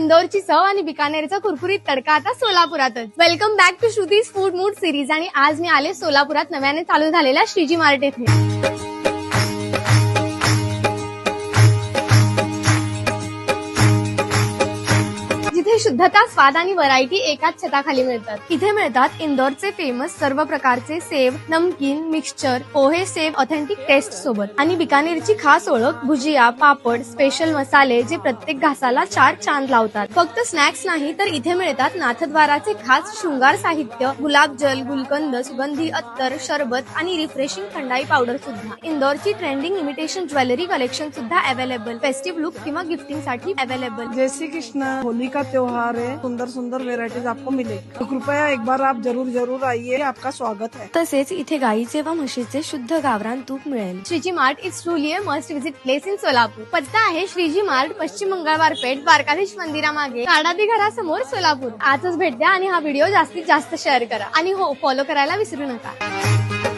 इंदोरची चव आणि बिकानेरचा कुरकुरीत तडका आता सोलापुरातच। Welcome back to Shruti's food mood series. आणि आज मी आले सोलापुरात नव्याने चालू झालेल्या श्रीजी मार्ट येथे। जिथे शुद्धता, स्वाद आणि व्हरायटी एकाच छताखाली मिळतात। इथे मिळतात इंदोरचे फेमस सर्व प्रकारचे सेव, नमकीन, मिक्सचर, पोहे सेव ऑथेंटिक टेस्ट सोबत आणि बिकानेरची खास ओळख भुजिया, पापड, स्पेशल मसाले जे प्रत्येक घासाला चार चांद लावतात। फक्त स्नॅक्स नाही तर इथे मिळतात नाथद्वाराचे खास शृंगार साहित्य, गुलाबजल, गुलकंद, सुगंधी अत्तर, शरबत आणि रिफ्रेशिंग थंडाई पावडर सुद्धा। इंदोरची ट्रेंडिंग इमिटेशन ज्वेलरी कलेक्शन सुद्धा अवेलेबल, फेस्टिव्ह लुक किंवा गिफ्टिंग साठी अवेलेबल। जय श्री कृष्ण, होली का त्योहार है, सुंदर सुंदर वेराइटीज आपको मिलेगी, तो कृपया एक बार आप जरूर जरूर आइए, आपका स्वागत है। तसेच इथे गाईचे व म्हशीचे शुद्ध गावरान तूप मिळेल। Shriji mart is truly a must visit place in Solapur. पत्ता आहे श्रीजी मार्ट, पश्चिम मंगळवार पेठ, द्वारकाधीश मंदिरामागे, काडादी घरासमोर, सोलापूर। आजच भेट द्या आणि हा व्हिडिओ जास्तीत जास्त शेअर करा आणि हो, फॉलो करायला विसरू नका।